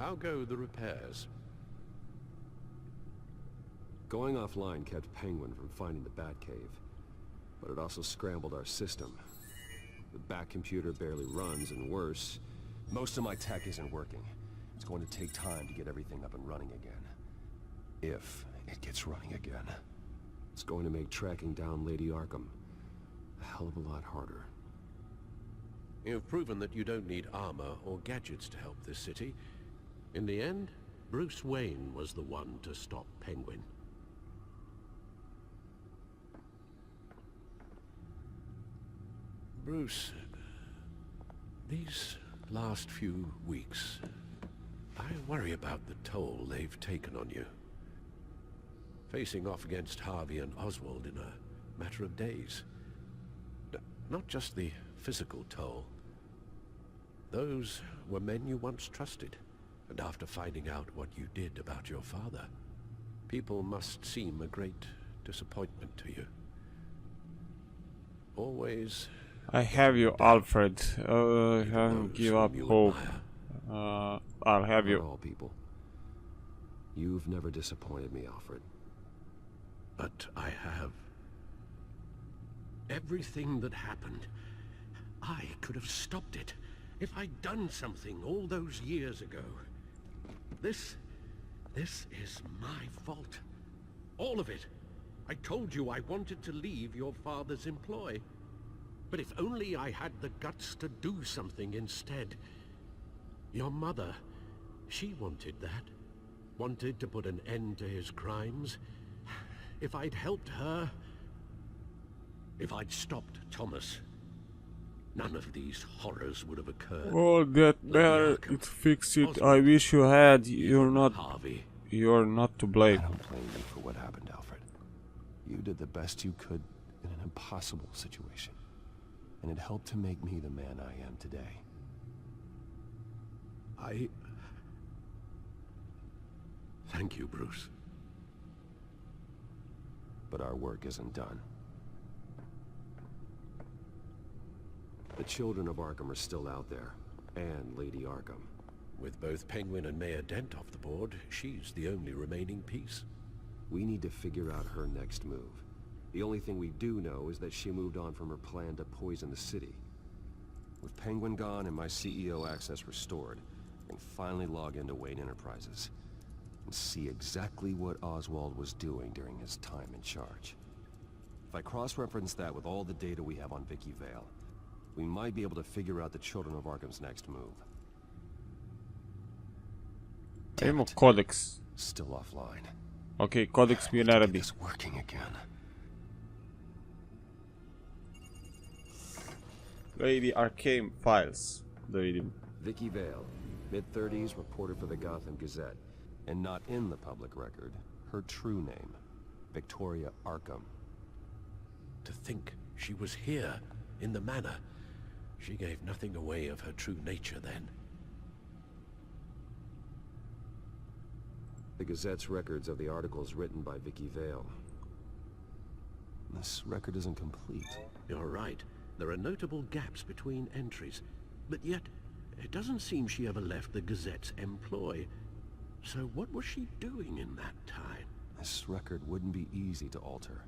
how go the repairs? Going offline kept Penguin from finding the Batcave, but it also scrambled our system. The Bat computer barely runs, and worse, most of my tech isn't working. It's going to take time to get everything up and running again. If it gets running again. It's going to make tracking down Lady Arkham a hell of a lot harder. You've proven that you don't need armor or gadgets to help this city. In the end, Bruce Wayne was the one to stop Penguin. Bruce, these last few weeks, I worry about the toll they've taken on you. Facing off against Harvey and Oswald in a matter of days. Not just the physical toll. Those were men you once trusted, and after finding out what you did about your father, people must seem a great disappointment to you. Always... I have you, Alfred. Don't give up hope. I'll have you. All people. You've never disappointed me, Alfred. But I have. Everything that happened, I could have stopped it if I'd done something all those years ago. This is my fault. All of it. I told you I wanted to leave your father's employ. But if only I had the guts to do something instead. Your mother, she wanted that. Wanted to put an end to his crimes. If I'd helped her, if I'd stopped Thomas, none of these horrors would have occurred. Oh, that matter, it fixed it. I wish you had. You're not Harvey. You're not to blame. I don't blame you for what happened, Alfred. You did the best you could in an impossible situation. And it helped to make me the man I am today. Thank you, Bruce. But our work isn't done. The children of Arkham are still out there, and Lady Arkham. With both Penguin and Mayor Dent off the board, she's the only remaining piece. We need to figure out her next move. The only thing we do know is that she moved on from her plan to poison the city. With Penguin gone and my CEO access restored, I can finally log into Wayne Enterprises and see exactly what Oswald was doing during his time in charge. If I cross-reference that with all the data we have on Vicky Vale, we might be able to figure out the Children of Arkham's next move. Imamo Codex. Still offline. Okay, Codex Milarabi. It's working again. Lady Arkham files. Da vidim. Vicky Vale, mid-30s, reported for the Gotham Gazette, and not in the public record, her true name, Victoria Arkham. To think she was here, in the manor. She gave nothing away of her true nature then. The Gazette's records of the articles written by Vicky Vale. This record isn't complete. You're right. There are notable gaps between entries, but yet it doesn't seem she ever left the Gazette's employ. So what was she doing in that time? This record wouldn't be easy to alter.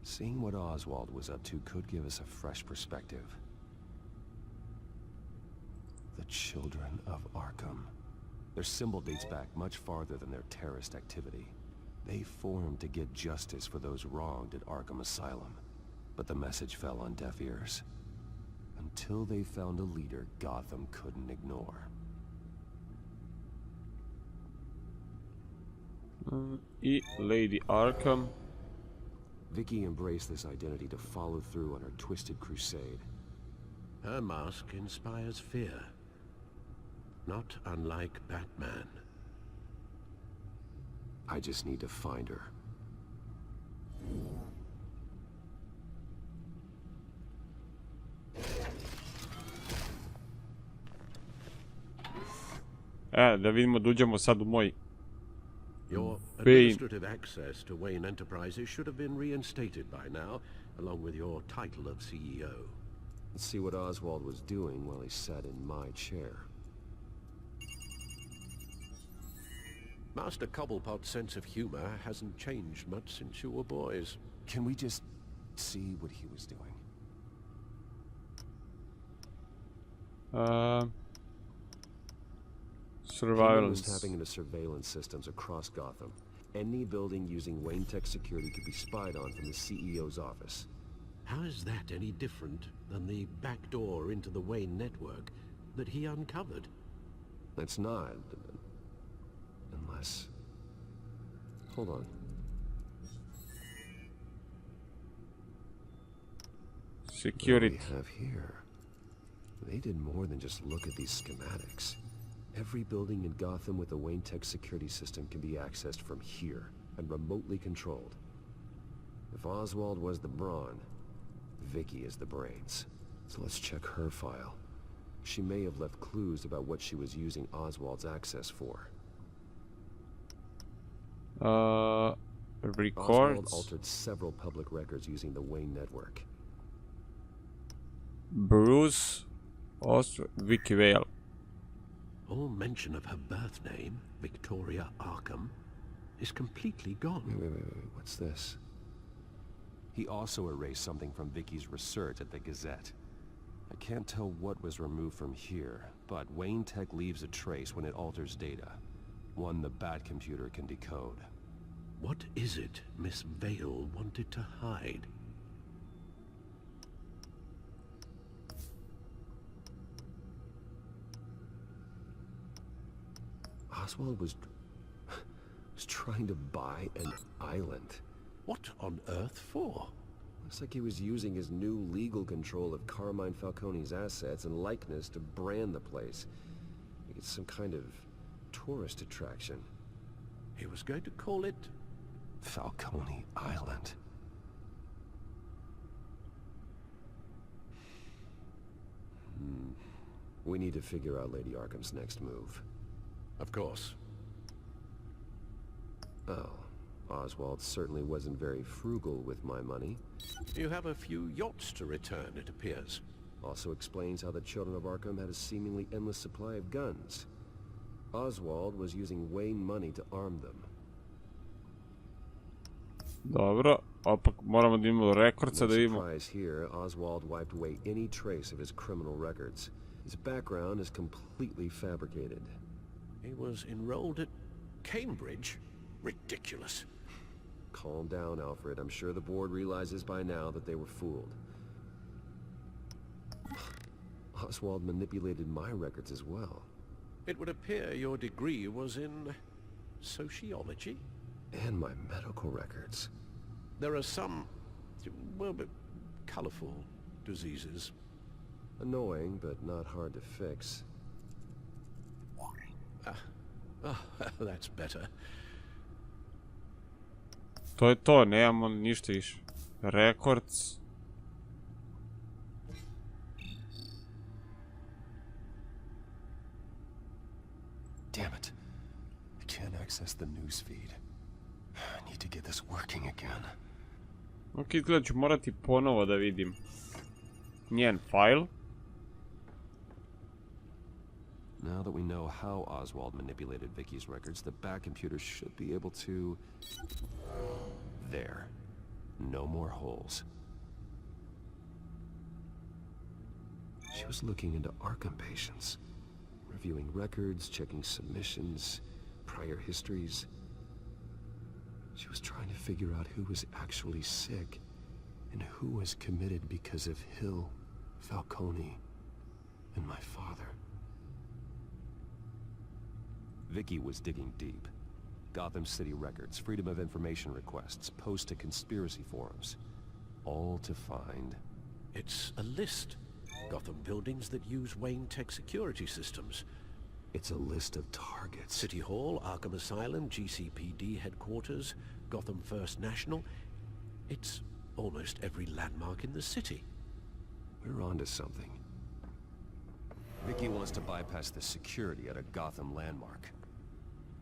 Seeing what Oswald was up to could give us a fresh perspective. The Children of Arkham. Their symbol dates back much farther than their terrorist activity. They formed to get justice for those wronged at Arkham Asylum. But the message fell on deaf ears. Until they found a leader Gotham couldn't ignore. Lady Arkham. Vicky embraced this identity to follow through on her twisted crusade. Her mask inspires fear. Not unlike Batman. I just need to find her. Da vidimo da uđemo sad u moj Your administrative access to Wayne Enterprises should have been reinstated by now, along with your title of CEO. Let's see what Oswald was doing while he sat in my chair. Master Cobblepot's sense of humor hasn't changed much since you were boys. Can we just see what he was doing? Anyone Surveillance. who's tapping into surveillance systems across Gotham. Any building using Wayne Tech security could be spied on from the CEO's office. How is that any different than the back door into the Wayne network that he uncovered? It's not. Unless... Hold on. Security. What do we have here? They did more than just look at these schematics. Every building in Gotham with a Wayne Tech security system can be accessed from here and remotely controlled. If Oswald was the brawn, Vicky is the brains. So let's check her file. She may have left clues about what she was using Oswald's access for. Oswald Records. altered several public records using the Wayne network. Bruce. Vicky Vale. All mention of her birth name, Victoria Arkham, is completely gone. Wait, what's this? He also erased something from Vicky's research at the Gazette. I can't tell what was removed from here, but Wayne Tech leaves a trace when it alters data. One the Bat computer can decode. What is it Miss Vale wanted to hide? Oswald was trying to buy an island. What on earth for? Looks like he was using his new legal control of Carmine Falcone's assets and likeness to brand the place. Like it's some kind of tourist attraction. He was going to call it... Falcone Island. We need to figure out Lady Arkham's next move. Of course. Oh, Oswald certainly wasn't very frugal with my money. You have a few yachts to return, it appears. Also explains how the children of Arkham had a seemingly endless supply of guns. Oswald was using Wayne money to arm them. Dobro, opak moramo da imamo rekordca No da vidimo. surprise here, Oswald wiped away any trace of his criminal records. His background is completely fabricated. He was enrolled at Cambridge? Ridiculous. Calm down, Alfred. I'm sure the board realizes by now that they were fooled. Oswald manipulated my records as well. It would appear your degree was in... sociology? And my medical records. There are some... well, but colorful diseases. Annoying, but not hard to fix. Oh, that's better. To je to, nemamo ništa više. Records. Damn it. I can't access the news feed. I need to get this working again. Ok, izgleda ću morati ponovo da vidim njen file. Now that we know how Oswald manipulated Vicky's records, the Bat computer should be able to... There. No more holes. She was looking into Arkham patients. Reviewing records, checking submissions, prior histories. She was trying to figure out who was actually sick and who was committed because of Hill, Falcone, and my father. Vicky was digging deep. Gotham City records, Freedom of Information requests, posts to conspiracy forums. All to find... It's a list. Gotham buildings that use Wayne Tech security systems. It's a list of targets. City Hall, Arkham Asylum, GCPD headquarters, Gotham First National. It's almost every landmark in the city. We're onto something. Vicky wants to bypass the security at a Gotham landmark.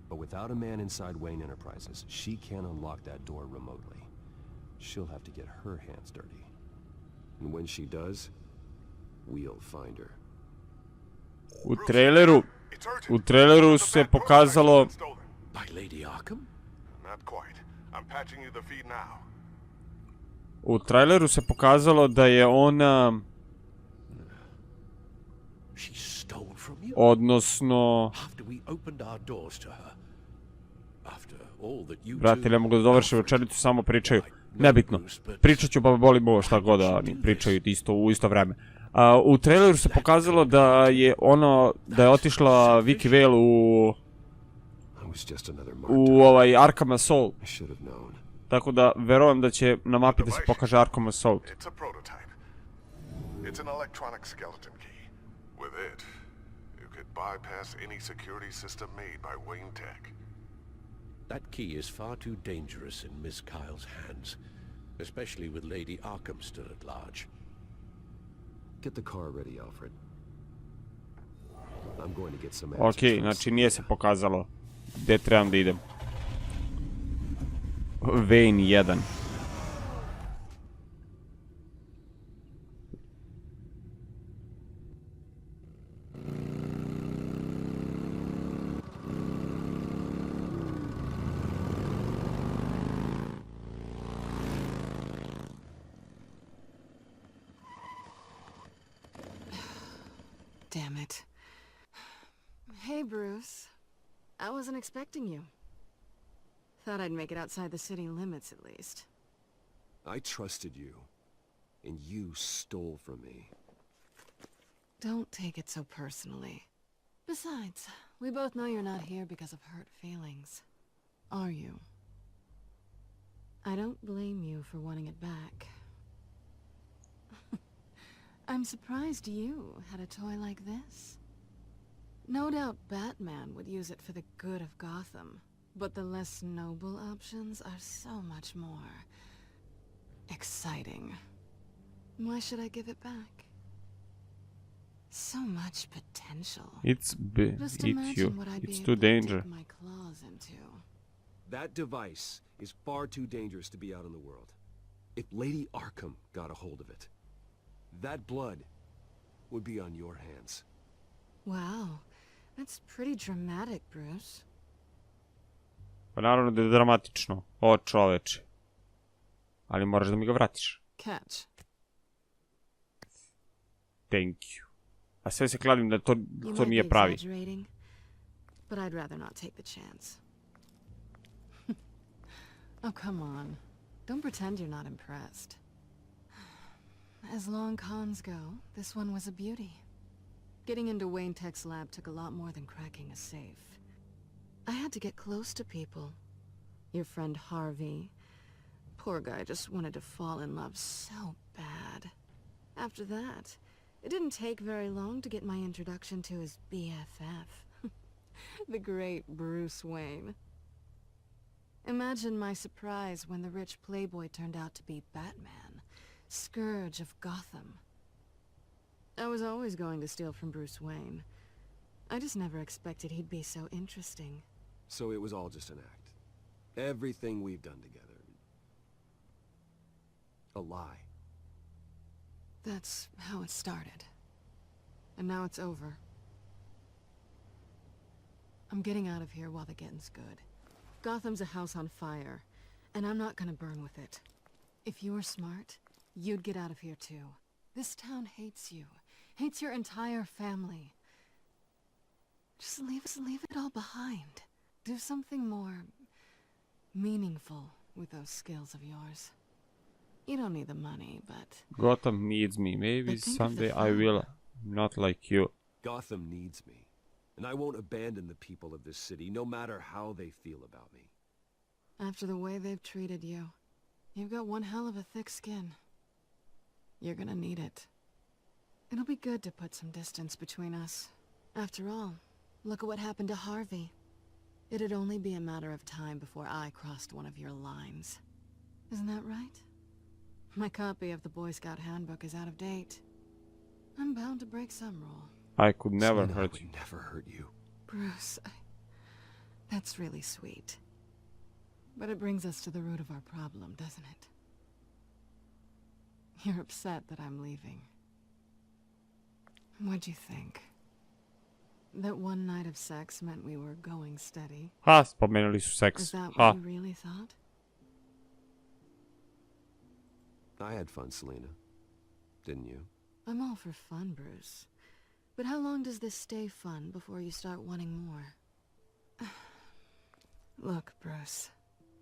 But without a man inside Wayne Enterprises, she can't unlock that door remotely. She'll have to get her hands dirty. And when she does, we'll find her. U traileru se pokazalo By Lady Arkham? Not quite. I'm patching you the feed now. U traileru se pokazalo da je ona... She stole from you? Odnosno... After we opened our doors to her. After all that you Brate, ne mogu da dovršim večericu, samo pričaju. Nebitno. Pričat ću, pa boli bo šta god da oni pričaju isto u isto vreme. U traileru se pokazalo da je ono... Da je otišla Vicky Vale u ovaj Arkham Assault. Tako da verujem da će na mapi da se pokaže Arkham Assault. It's a prototype. It's an electronic skeleton key. With it, you could bypass any security system made by Wayne Tech. That key is far too dangerous in Miss Kyle's hands, especially with Lady Arkham still at large. Get the car ready, Alfred. I'm going to get some answers. Ok, znači nije se pokazalo gdje trebam da idem. Wayne 1. Damn it. Hey, Bruce. I wasn't expecting you. Thought I'd make it outside the city limits at least. I trusted you, and you stole from me. Don't take it so personally. Besides, we both know you're not here because of hurt feelings. Are you? I don't blame you for wanting it back. I'm surprised you had a toy like this. No doubt Batman would use it for the good of Gotham, but the less noble options are so much more exciting. Why should I give it back? So much potential. It's Just you. imagine what I'd be It's able too to danger. dip my claws into. That device is far too dangerous to be out in the world. If Lady Arkham got a hold of it, that blood would be on your hands. Wow, that's pretty dramatic, Bruce. Pa naravno da je dramatično. O čoveče. Ali moraš da mi ga vratiš. Catch. Thank you. A sve se kladim da to You might be nije pravi. exaggerating, but I'd rather not take the chance. Oh, come on. Don't pretend you're not impressed. As long cons go, this one was a beauty. Getting into Wayne Tech's lab took a lot more than cracking a safe. I had to get close to people. Your friend Harvey. Poor guy just wanted to fall in love so bad. After that, it didn't take very long to get my introduction to his BFF. The great Bruce Wayne. Imagine my surprise when the rich playboy turned out to be Batman, scourge of Gotham. I was always going to steal from Bruce Wayne. I just never expected he'd be so interesting. So it was all just an act. Everything we've done together. A lie. That's how it started. And now it's over. I'm getting out of here while the getting's good. Gotham's a house on fire, and I'm not gonna burn with it. If you were smart, you'd get out of here too. This town hates you. Hates your entire family. Just leave it all behind. Do something more meaningful with those skills of yours. You don't need the money, but... Gotham needs me. Maybe But think of the someday I will. Not like you. Gotham needs me. And I won't abandon the people of this city, no matter how they feel about me. After the way they've treated you, you've got one hell of a thick skin. You're gonna need it. It'll be good to put some distance between us. After all, look at what happened to Harvey. It'd only be a matter of time before I crossed one of your lines. Isn't that right? My copy of the Boy Scout Handbook is out of date. I'm bound to break some rule. I could never Selena, hurt I you. would never hurt you. Bruce, that's really sweet. But it brings us to the root of our problem, doesn't it? You're upset that I'm leaving. What'd you think? That one night of sex meant we were going steady. Ha, spomenuli su Is seks. that Ha. what you really thought? I had fun, Selena. Didn't you? I'm all for fun, Bruce. But how long does this stay fun before you start wanting more? Look, Bruce.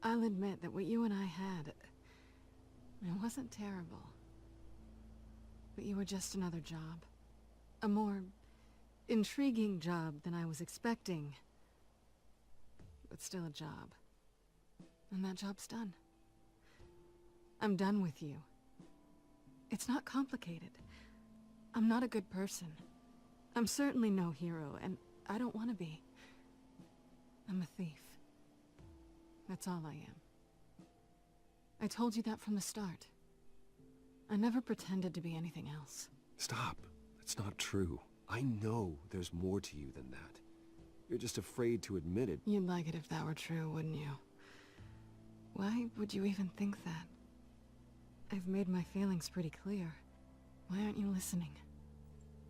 I'll admit that what you and I had... it wasn't terrible. But you were just another job. A more intriguing job than I was expecting. But still a job. And that job's done. I'm done with you. It's not complicated. I'm not a good person. I'm certainly no hero, and I don't want to be. I'm a thief. That's all I am. I told you that from the start. I never pretended to be anything else. Stop. That's not true. I know there's more to you than that. You're just afraid to admit it. You'd like it if that were true, wouldn't you? Why would you even think that? I've made my feelings pretty clear. Why aren't you listening?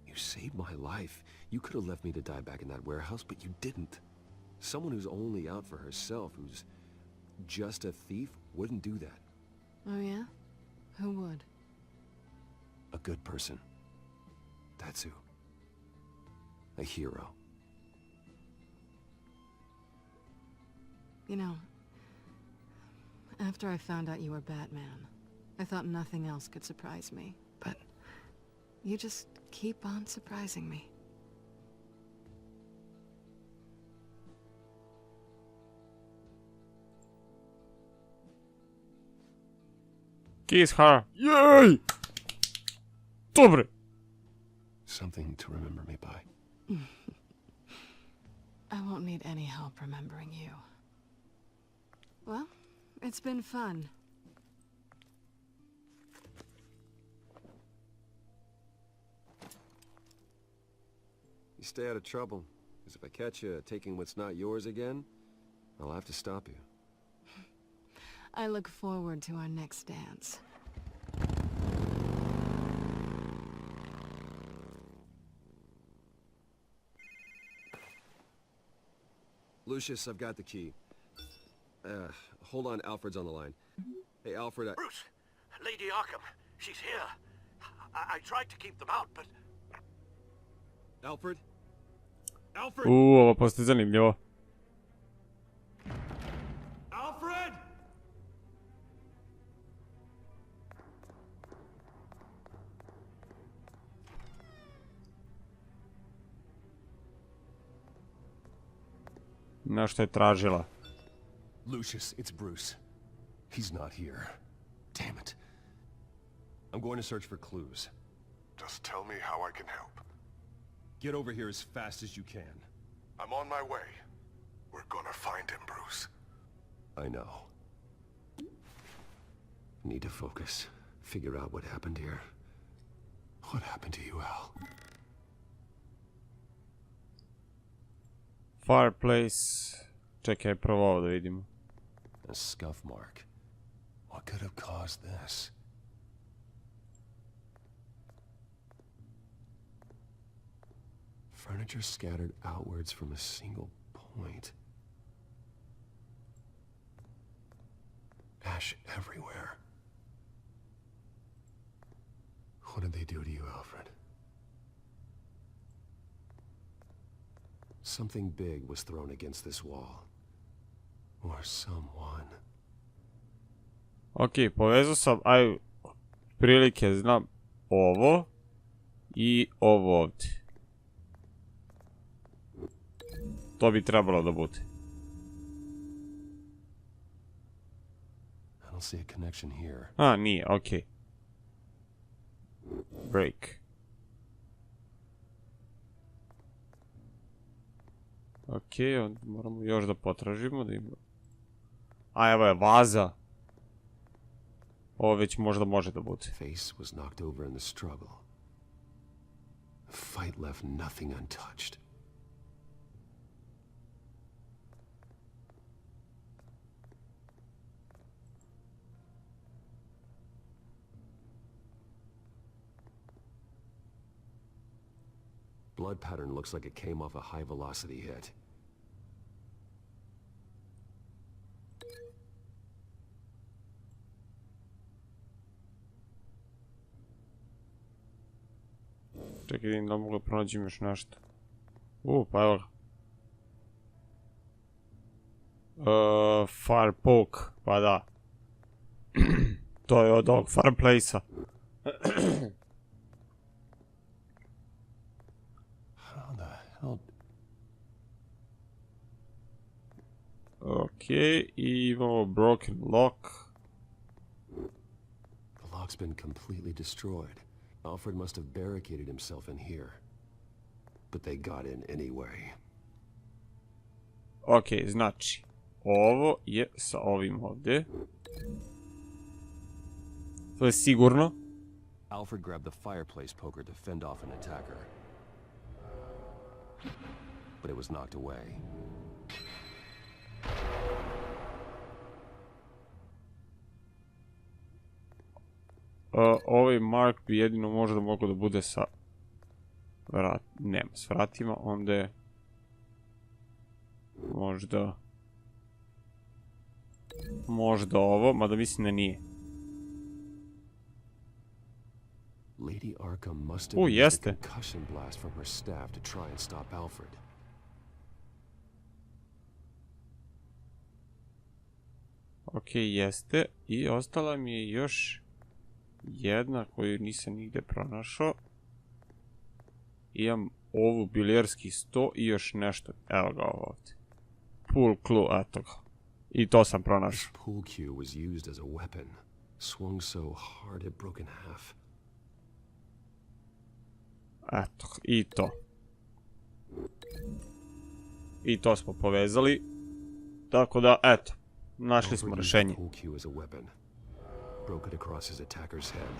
You saved my life. You could have left me to die back in that warehouse, but you didn't. Someone who's only out for herself, who's just a thief, wouldn't do that. Oh yeah? Who would? A good person. That's who. A hero. You know, after I found out you were Batman, I thought nothing else could surprise me, but you just keep on surprising me. Kiss her. Jej! Dobre. Something to remember me by. I won't need any help remembering you. Well, it's been fun. You stay out of trouble, because if I catch you taking what's not yours again, I'll have to stop you. I look forward to our next dance. Lucius, I've got the key. Hold on, Alfred's on the line. Hey, Alfred, Bruce, Lady Arkham, she's here. I tried to keep them out, but... Alfred? Alfred! Ovo postaje zanimljivo. Alfred! Nešto je tražila. Lucius, it's Bruce. He's not here. Damn it. I'm going to search for clues. Just tell me how I can help. Get over here as fast as you can. I'm on my way. We're gonna find him, Bruce. I know. Need to focus. Figure out what happened here. What happened to you, Al? Fireplace. Čekaj, prvo ovo da vidimo. A scuff mark. What could have caused this? Furniture scattered outwards from a single point. Ash everywhere. What did they do to you, Alfred? Something big was thrown against this wall. Or someone. Ok, povezao sam, aj, prilike znam ovo i ovo ovdje. To bi trebalo da bude. I don't see a connection here. A, nije, ok. Break. Ok, onda moramo još da potražimo da ima... A, evo je vaza. Ovo već možda može da bude. Face was knocked over in the struggle. The fight left nothing untouched. blood pattern looks like it came off a high-velocity hit. Čekaj, vidim da mogu pronađem još nešto. Pa evo ga. Fire poke, pa da. To je od ovog fireplace-a. How the hell? Okej, i imamo broken lock. The lock's been completely destroyed. Alfred must have barricaded himself in here. But they got in anyway. Okej, znači, ovo je sa ovim ovdje. To je sigurno. Alfred grabbed the fireplace poker to fend off an attacker. But it was knocked away. Ovaj Mark bi jedino možda mogao da bude sa... Nema, s vratima, onda je... Možda ovo, mada mislim da nije. Lady Arkham must have used a jeste. concussion blast from her staff to try and stop Alfred. Okej, jeste. I ostala mi je još jedna koju nisam nigde pronašao. Imam ovu bilijarski sto i još nešto. Evo ga ovdje. Pool clue, eto ga. I to sam pronašao. This pool cue was used as a weapon, swung so hard it broke in half. Eto, i to. I to smo povezali. Tako da, eto. Našli smo rešenje. Pool cue as a weapon. Broke it across his attacker's head.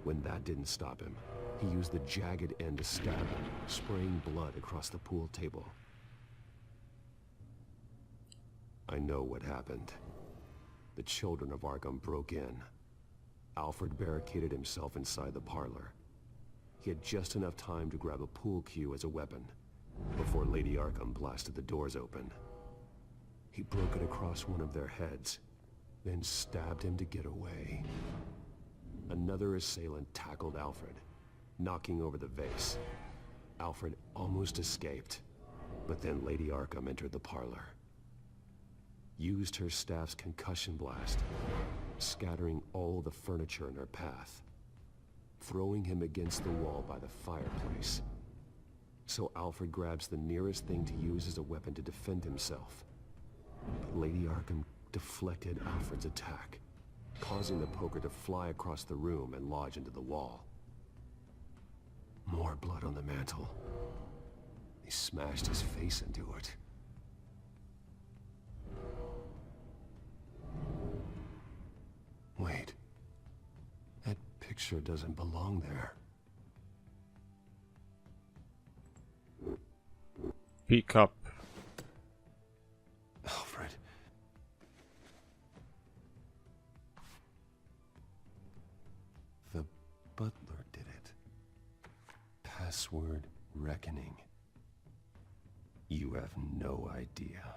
When that didn't stop him, he used the jagged end to stab him, spraying blood across the pool table. I know what happened. The children of Arkham broke in. Alfred barricaded himself inside the parlor. He had just enough time to grab a pool cue as a weapon before Lady Arkham blasted the doors open. He broke it across one of their heads, then stabbed him to get away. Another assailant tackled Alfred, knocking over the vase. Alfred almost escaped, but then Lady Arkham entered the parlor. Used her staff's concussion blast, scattering all the furniture in her path, throwing him against the wall by the fireplace. So Alfred grabs the nearest thing to use as a weapon to defend himself. But Lady Arkham deflected Alfred's attack, causing the poker to fly across the room and lodge into the wall. More blood on the mantle. He smashed his face into it. Wait. That picture doesn't belong there. Pick up. Alfred. The butler did it. Password reckoning. You have no idea.